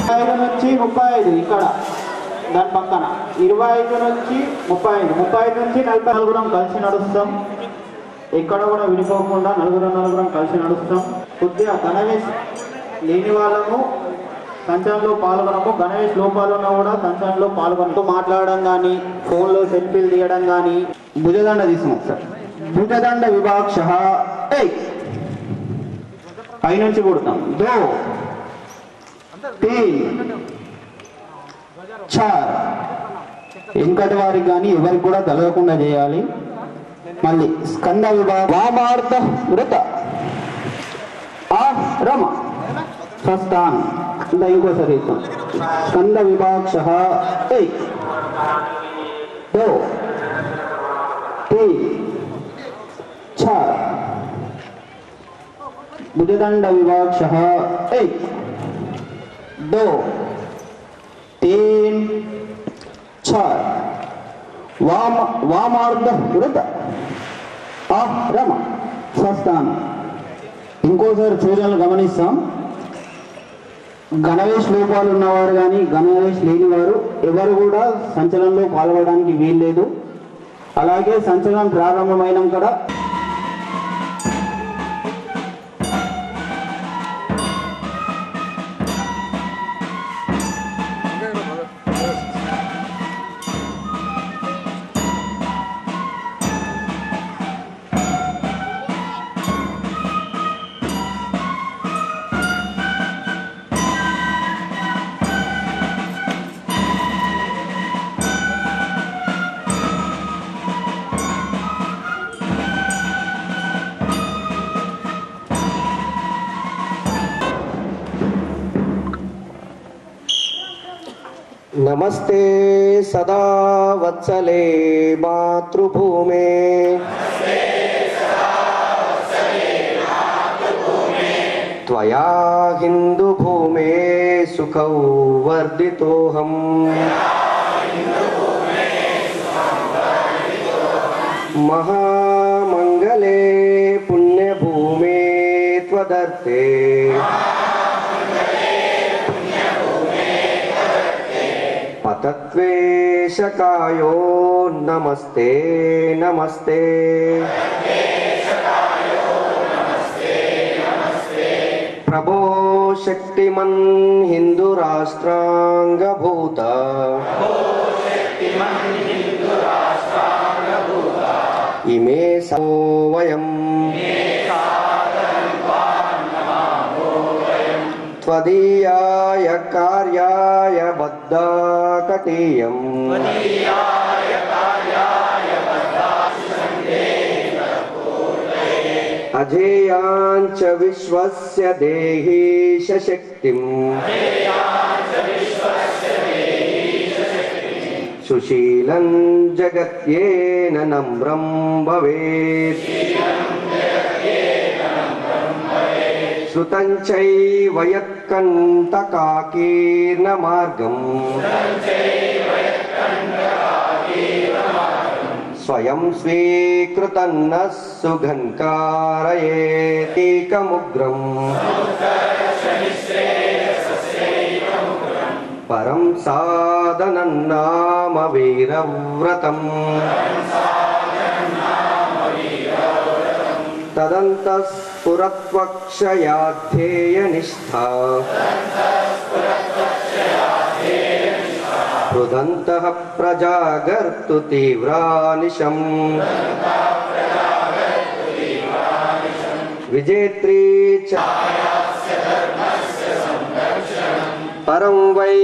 25 నుంచి 35 ఇక్కడ దాని పక్కన 25 నుంచి 35, 35 నుంచి 44 కలిసి నడుస్తాం. ఎక్కడ కూడా విడిపోకుండా నలుగురం కలిసి నడుస్తాం. కొద్దిగా గణవేష్ లేని వాళ్ళము సంచలనంలో పాల్గొనము. గణవేష్ లోపాలు ఉన్నా కూడా సంచలనంలో పాల్గొనము. మాట్లాడడం కానీ, ఫోన్లో సెల్ఫీలు తీయడం కానీ. భుజదండ తీసుకున్నాం సార్. భుజదండ విభాక్ష పై నుంచి కొడతాం. 2 3 4 ఇంకటి వారికి కానీ ఎవరికి కూడా తలగకుండా చేయాలి. మళ్ళీ స్కంద విభాగ వామార్థ వృత రమ స్వస్థాన్ ఇంకా ఇంకోసారి ఇస్తాం. స్కంద విభాక్ష 1 2 3 4 भुजदंड विभाक्ष 1 2 3 4 वामार्ध वृत रम స్వస్థానం. ఇంకోసారి సూచనలు గమనిస్తాం. గణవేష్ లోపాలు ఉన్నవారు కానీ గణవేష్ లేని వారు ఎవరు కూడా సంచలనంలో పాల్గొనడానికి వీల్లేదు. అలాగే సంచలనం ప్రారంభమైన కూడా नमस्ते सदा वत्सले मातृभूमे त्वया हिन्दुभूमे सुखौ वर्धितोऽहम् महामङ्गले पुण्यभूमे त्वदर्थे पतत्वेशकायो नमस्ते नमस्ते प्रभो शक्तिमन् हिंदू राष्ट्रांगभूत इमे सो वयम् त्वदीयाय कार्याय बद्धाकटीयम् अजेयाञ्च विश्वस्य देहि शक्तिम् सुशीलं जगत्येन नम्रं भवेत् श्रुतं चैव यत्कण्टकाकीर्णमार्गम् स्वयं स्वीकृतन्नः सुघन्कारयेतीकमुग्रम् परं साधनं नाम वीरव्रतम् तदन्तः स्फुरत्वक्षयाध्येयनिष्ठा रुदन्तः प्रजागर्तु तीव्रानिशम् विजेत्री च परं वै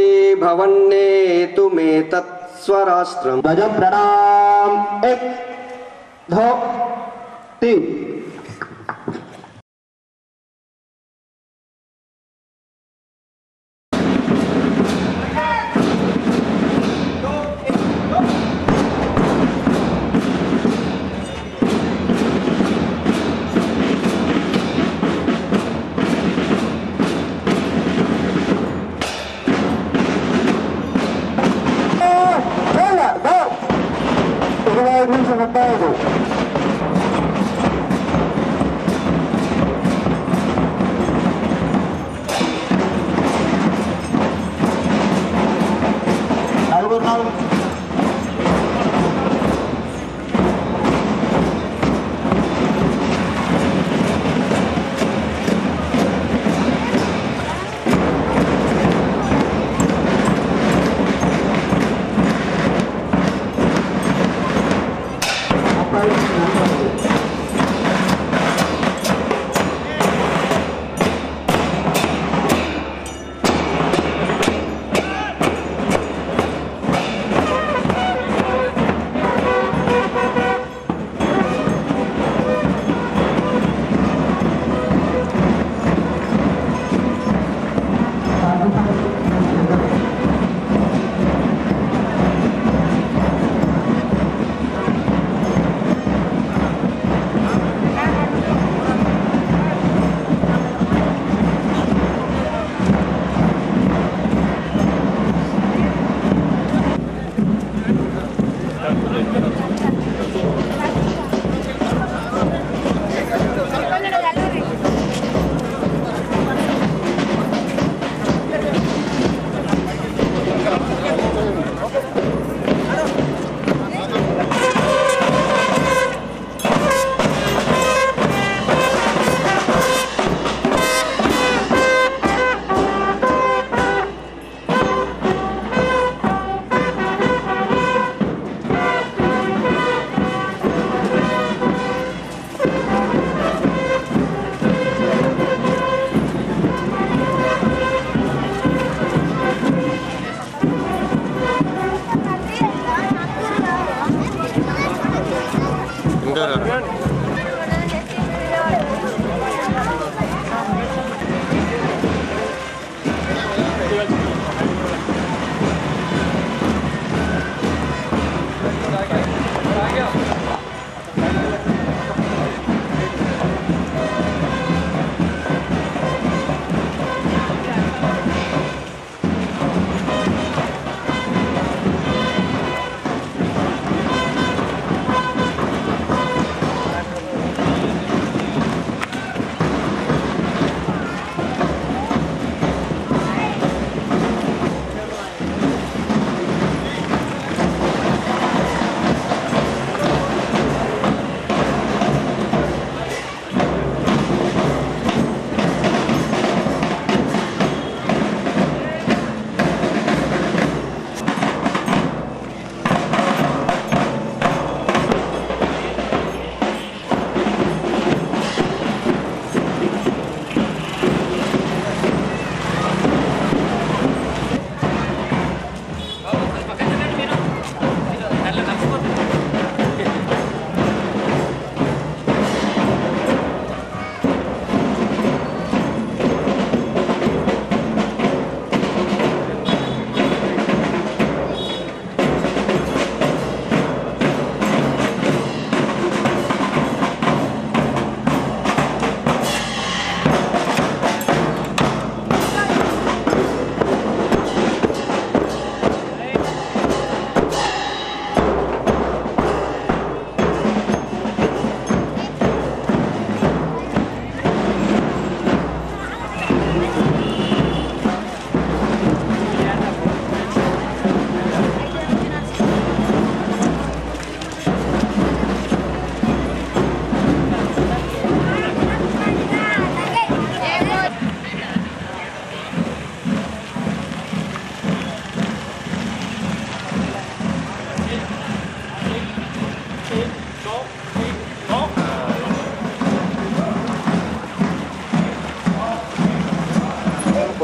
भवन्नेतुमेतत् स्वराष्ट्रम् ध्वज प्रणाम 1 2 3 25 నుంచి 35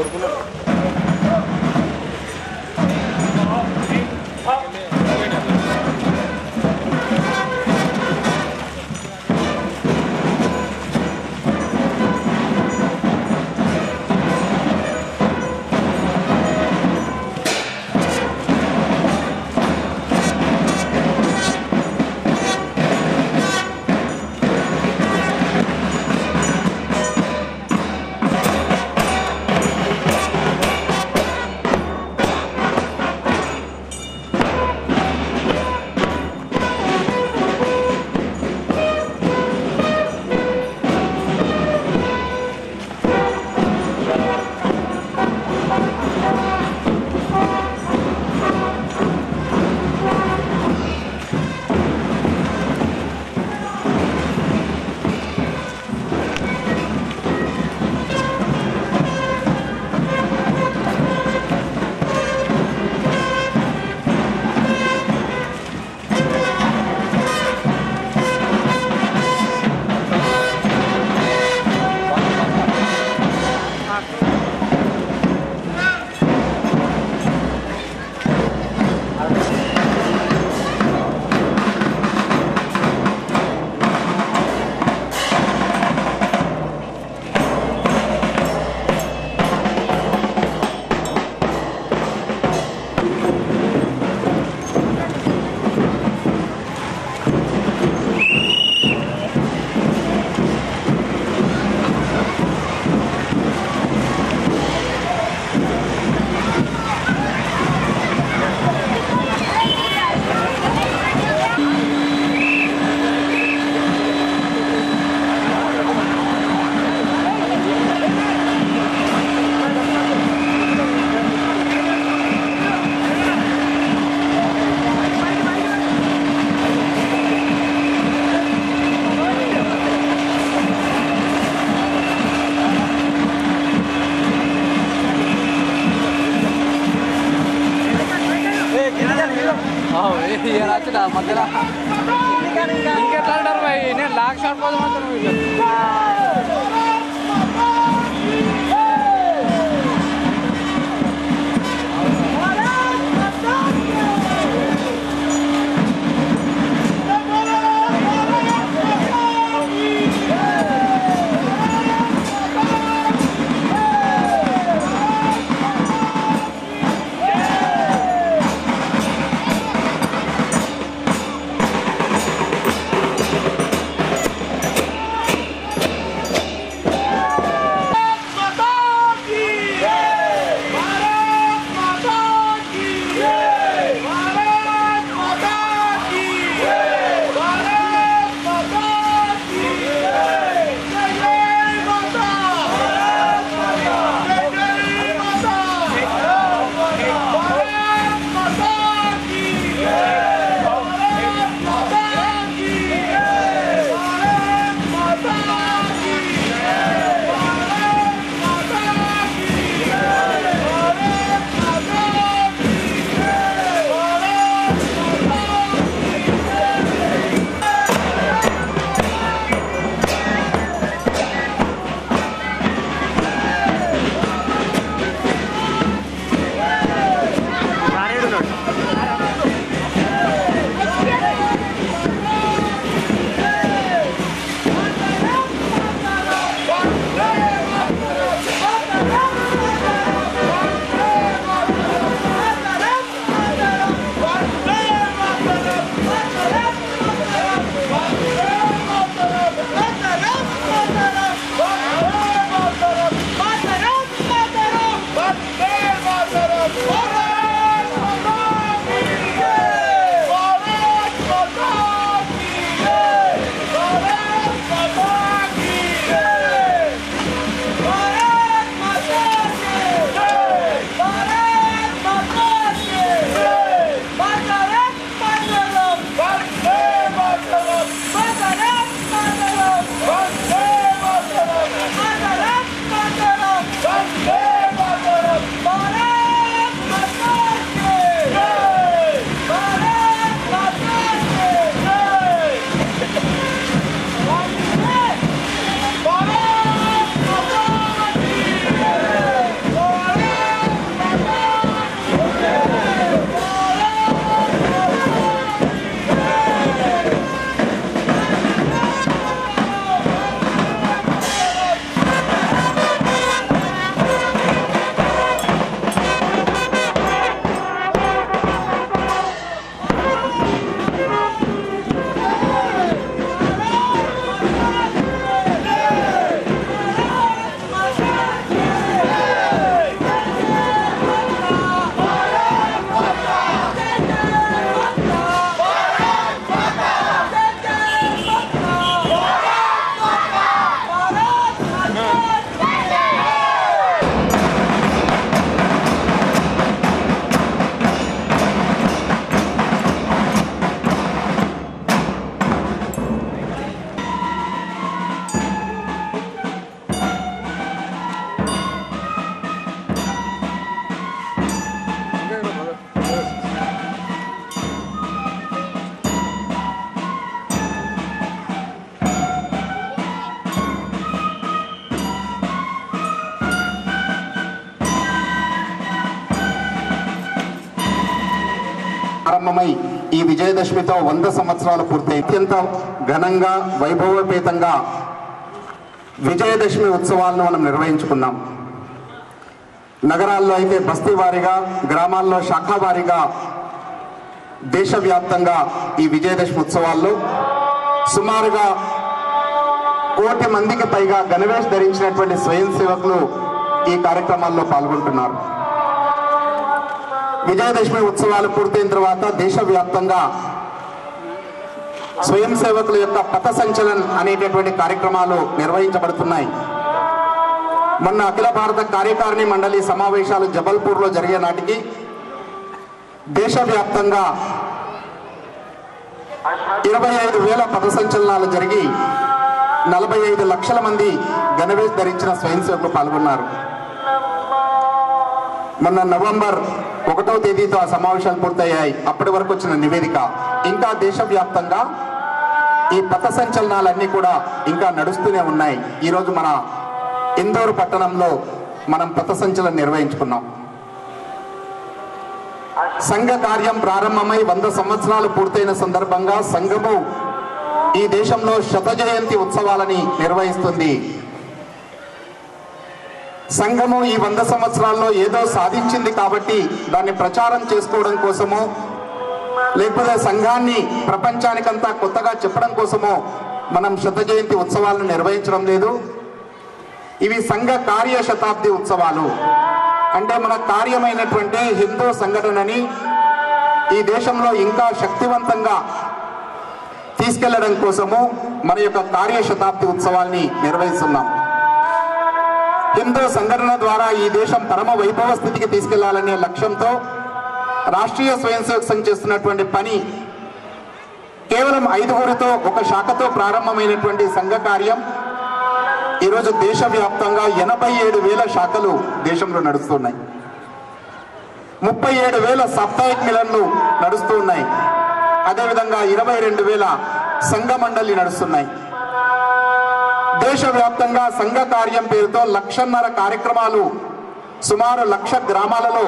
మధ్యలో ఇంకెట్లా అంటారు భయ్ నేను లాక్ షాట్ పోదు మాత్రం ప్రారంభమై ఈ విజయదశమితో 100 సంవత్సరాలు పూర్తయి అత్యంత ఘనంగా వైభవపేతంగా విజయదశమి ఉత్సవాలను మనం నిర్వహించుకున్నాం. నగరాల్లో అయితే బస్తీ వారీగా, గ్రామాల్లో శాఖా వారీగా దేశవ్యాప్తంగా ఈ విజయదశమి ఉత్సవాల్లో సుమారుగా 1 కోటి మందికి పైగా గణవేష్ ధరించినటువంటి స్వయం సేవకులు ఈ కార్యక్రమాల్లో పాల్గొంటున్నారు. విజయదశమి ఉత్సవాలు పూర్తయిన తర్వాత దేశవ్యాప్తంగా స్వయం సేవకుల యొక్క పథ సంచలన్ అనేటటువంటి కార్యక్రమాలు నిర్వహించబడుతున్నాయి. మొన్న అఖిల భారత కార్యకారిణి మండలి సమావేశాలు జబల్పూర్లో జరిగే నాటికి దేశవ్యాప్తంగా 25,000 పథ సంచలనాలు జరిగి 45 లక్షల మంది గణవేష్ ధరించిన స్వయం సేవకులు పాల్గొన్నారు. మొన్న నవంబర్ 1వ తేదీతో ఆ సమావేశాలు పూర్తయ్యాయి. అప్పటి వరకు వచ్చిన నివేదిక ఇంకా దేశవ్యాప్తంగా ఈ పథ సంచలనాలన్నీ కూడా ఇంకా నడుస్తూనే ఉన్నాయి. ఈరోజు మన ఇందోర్ పట్టణంలో మనం పథ సంచలనం నిర్వహించుకున్నాం. సంఘ కార్యం ప్రారంభమై 100 సంవత్సరాలు పూర్తయిన సందర్భంగా సంఘము ఈ దేశంలో శత జయంతి ఉత్సవాలని నిర్వహిస్తుంది. సంఘము ఈ 100 సంవత్సరాల్లో ఏదో సాధించింది కాబట్టి దాన్ని ప్రచారం చేసుకోవడం కోసమో లేకపోతే సంఘాన్ని ప్రపంచానికంతా కొత్తగా చెప్పడం కోసమో మనం శత జయంతి ఉత్సవాలను నిర్వహించడం లేదు. ఇవి సంఘ కార్య శతాబ్ది ఉత్సవాలు. అంటే మన కార్యమైనటువంటి హిందూ సంఘటనని ఈ దేశంలో ఇంకా శక్తివంతంగా తీసుకెళ్లడం కోసము మన యొక్క కార్య శతాబ్ది ఉత్సవాల్ని నిర్వహిస్తున్నాం. హిందూ సంఘటన ద్వారా ఈ దేశం పరమ వైభవ స్థితికి తీసుకెళ్లాలనే లక్ష్యంతో రాష్ట్రీయ స్వయం సేవక్ సంఘ్ చేస్తున్నటువంటి పని కేవలం 5గురితో ఒక శాఖతో ప్రారంభమైనటువంటి సంఘ కార్యం ఈరోజు దేశవ్యాప్తంగా 87,000 శాఖలు దేశంలో నడుస్తున్నాయి. 37,000 సాప్తాహిక మిలన్లు నడుస్తూ ఉన్నాయి. అదేవిధంగా 22,000 సంఘ మండలి నడుస్తున్నాయి. దేశవ్యాప్తంగా సంఘ కార్యం పేరుతో 1,50,000 కార్యక్రమాలు సుమారు 1,00,000 గ్రామాలలో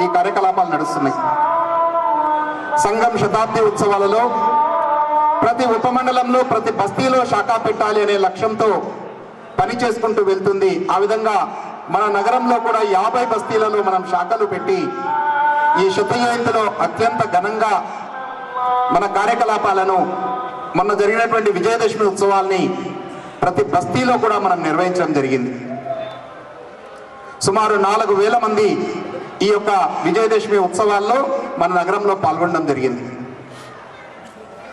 ఈ కార్యకలాపాలు నడుస్తున్నాయి. సంఘం శతాబ్ది ఉత్సవాలలో ప్రతి ఉపమండలంలో ప్రతి బస్తీలో శాఖ పెట్టాలి అనే లక్ష్యంతో పని చేసుకుంటూ వెళ్తుంది. ఆ విధంగా మన నగరంలో కూడా 50 బస్తీలలో మనం శాఖలు పెట్టి ఈ శత జయంతిలో అత్యంత ఘనంగా మన కార్యకలాపాలను మొన్న జరిగినటువంటి విజయదశమి ఉత్సవాల్ని ప్రతి బస్తీలో కూడా మనం నిర్వహించడం జరిగింది. సుమారు 4,000 మంది ఈ యొక్క విజయదశమి ఉత్సవాల్లో మన నగరంలో పాల్గొనడం జరిగింది.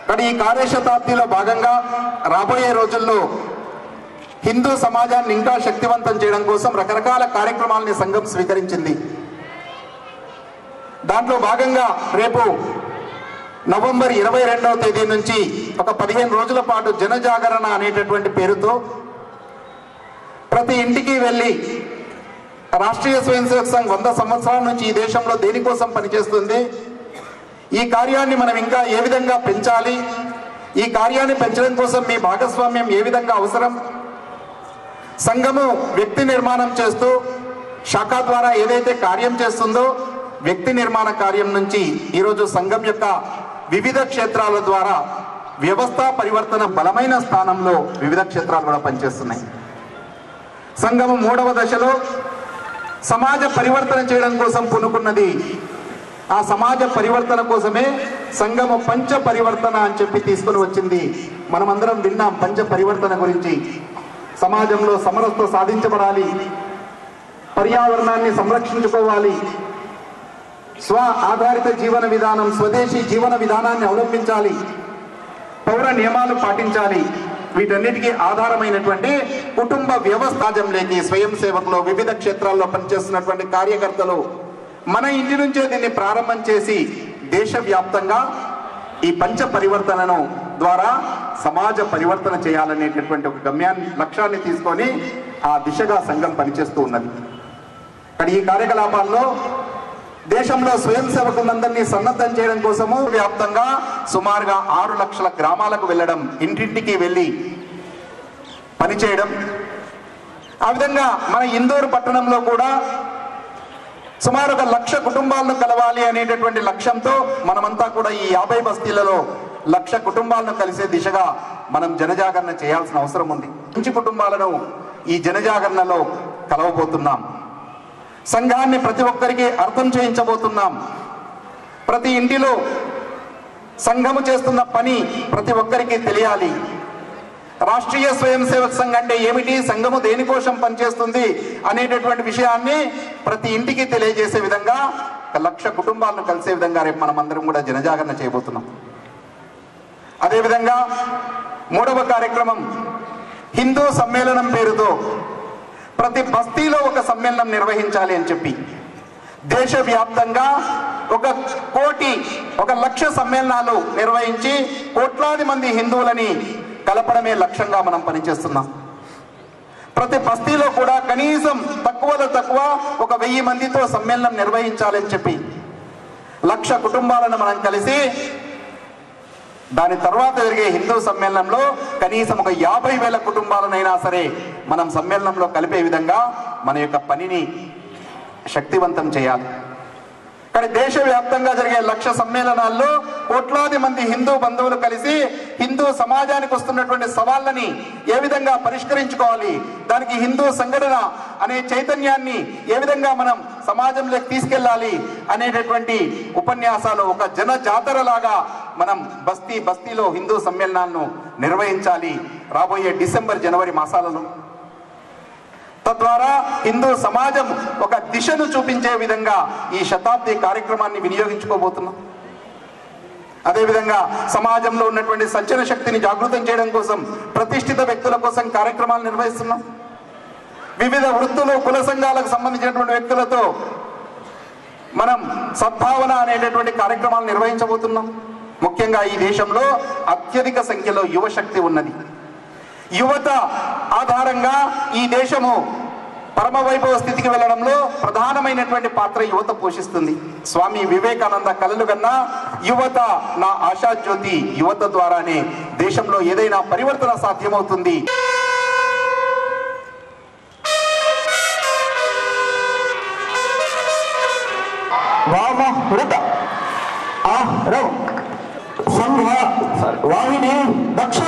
కానీ ఈ కార్యశతాబ్దిలో భాగంగా రాబోయే రోజుల్లో హిందూ సమాజాన్ని ఇంకా శక్తివంతం చేయడం కోసం రకరకాల కార్యక్రమాలని సంఘం స్వీకరించింది. దాంట్లో భాగంగా రేపు నవంబర్ 22వ తేదీ నుంచి ఒక 15 రోజుల పాటు జనజాగరణ అనేటటువంటి పేరుతో ప్రతి ఇంటికి వెళ్ళి రాష్ట్రీయ స్వయం సేవక్ సంఘ్ 100 సంవత్సరాల నుంచి ఈ దేశంలో దేనికోసం పనిచేస్తుంది, ఈ కార్యాన్ని మనం ఇంకా ఏ విధంగా పెంచాలి, ఈ కార్యాన్ని పెంచడం కోసం మీ భాగస్వామ్యం ఏ విధంగా అవసరం, సంఘము వ్యక్తి నిర్మాణం చేస్తూ శాఖ ద్వారా ఏదైతే కార్యం చేస్తుందో వ్యక్తి నిర్మాణ కార్యం నుంచి ఈరోజు సంఘం యొక్క వివిధ క్షేత్రాల ద్వారా వ్యవస్థ పరివర్తన బలమైన స్థానంలో వివిధ క్షేత్రాలు కూడా పనిచేస్తున్నాయి. సంఘము 3వ దశలో సమాజ పరివర్తన చేయడం కోసం పూనుకున్నది. ఆ సమాజ పరివర్తన కోసమే సంఘము పంచ పరివర్తన అని చెప్పి తీసుకుని వచ్చింది. మనమందరం విన్నాం పంచ పరివర్తన గురించి. సమాజంలో సమరసత సాధించబడాలి, పర్యావరణాన్ని సంరక్షించుకోవాలి, స్వ ఆధారిత జీవన విధానం స్వదేశీ జీవన విధానాన్ని అవలంబించాలి, పౌర నియమాలు పాటించాలి. వీటన్నిటికీ ఆధారమైనటువంటి కుటుంబ వ్యవస్థాజంలోకి స్వయం సేవకులు వివిధ క్షేత్రాల్లో పనిచేస్తున్నటువంటి కార్యకర్తలు మన ఇంటి నుంచే దీన్ని ప్రారంభం చేసి దేశవ్యాప్తంగా ఈ పంచ పరివర్తనను ద్వారా సమాజ పరివర్తన చేయాలనేటటువంటి ఒక లక్ష్యాన్ని తీసుకొని ఆ దిశగా సంఘం పనిచేస్తూ ఉన్నది. కానీ ఈ కార్యకలాపాల్లో దేశంలో స్వయం సేవకులందరినీ సన్నద్ధం చేయడం కోసము వ్యాప్తంగా సుమారుగా 6 లక్షల గ్రామాలకు వెళ్ళడం, ఇంటింటికి వెళ్ళి పనిచేయడం. ఆ విధంగా మన ఇందోర్ పట్టణంలో కూడా సుమారు 1,00,000 కుటుంబాలను కలవాలి అనేటటువంటి లక్ష్యంతో మనమంతా కూడా ఈ 50 బస్తీలలో 1,00,000 కుటుంబాలను కలిసే దిశగా మనం జనజాగరణ చేయాల్సిన అవసరం ఉంది. మంచి కుటుంబాలను ఈ జనజాగరణలో కలవబోతున్నాం. సంఘాన్ని ప్రతి ఒక్కరికి అర్థం చేయించబోతున్నాం. ప్రతి ఇంటిలో సంఘము చేస్తున్న పని ప్రతి ఒక్కరికి తెలియాలి. రాష్ట్రీయ స్వయం సేవక సంఘం అంటే ఏమిటి, సంఘము దేనికోసం పనిచేస్తుంది అనేటటువంటి విషయాన్ని ప్రతి ఇంటికి తెలియజేసే విధంగా 1,00,000 కుటుంబాలను కలిసే విధంగా రేపు మనం అందరం కూడా జనజాగరణ చేయబోతున్నాం. అదేవిధంగా 3వ కార్యక్రమం హిందూ సమ్మేళనం పేరుతో ప్రతి బస్తీలో ఒక సమ్మేళనం నిర్వహించాలి అని చెప్పి దేశవ్యాప్తంగా 1,00,000 సమ్మేళనాలు నిర్వహించి కోట్లాది మంది హిందువులని కలపడమే లక్ష్యంగా మనం పనిచేస్తున్నాం. ప్రతి బస్తీలో కూడా కనీసం తక్కువలో తక్కువ 1,000 మందితో సమ్మేళనం నిర్వహించాలని చెప్పి 1,00,000 కుటుంబాలను మనం కలిసి దాని తర్వాత జరిగే హిందూ సమ్మేళనంలో కనీసం 50,000 కుటుంబాలనైనా సరే మనం సమ్మేళనంలో కలిపే విధంగా మన యొక్క పనిని శక్తివంతం చేయాలి. కానీ దేశవ్యాప్తంగా జరిగే 1,00,000 సమ్మేళనాల్లో కోట్లాది మంది హిందూ బంధువులు కలిసి హిందూ సమాజానికి వస్తున్నటువంటి సవాళ్ళని ఏ విధంగా పరిష్కరించుకోవాలి, దానికి హిందూ సంఘటన అనే చైతన్యాన్ని ఏ విధంగా మనం సమాజంలోకి తీసుకెళ్లాలి అనేటటువంటి ఉపన్యాసాలు ఒక జన జాతరలాగా మనం బస్తీలో హిందూ సమ్మేళనాలను నిర్వహించాలి రాబోయే డిసెంబర్ జనవరి మాసాలలో. తద్వారా హిందూ సమాజం ఒక దిశను చూపించే విధంగా ఈ శతాబ్ది కార్యక్రమాన్ని వినియోగించుకోబోతున్నాం. అదేవిధంగా సమాజంలో ఉన్నటువంటి సంచలన శక్తిని జాగృతం చేయడం కోసం ప్రతిష్ఠిత వ్యక్తుల కోసం కార్యక్రమాలు నిర్వహిస్తున్నాం. వివిధ వృత్తులు కుల సంఘాలకు సంబంధించినటువంటి వ్యక్తులతో మనం సద్భావన అనేటటువంటి కార్యక్రమాలు నిర్వహించబోతున్నాం. ముఖ్యంగా ఈ దేశంలో అత్యధిక సంఖ్యలో యువశక్తి ఉన్నది. యువత ఆధారంగా ఈ దేశము పరమ వైభవ స్థితికి వెళ్ళడంలో ప్రధానమైనటువంటి పాత్ర యువత పోషిస్తుంది. స్వామి వివేకానంద కలలు కన్నా యువత నా ఆశాజ్యోతి, యువత ద్వారానే దేశంలో ఏదైనా పరివర్తన సాధ్యమవుతుంది. సంఘ వాహిని దక్ష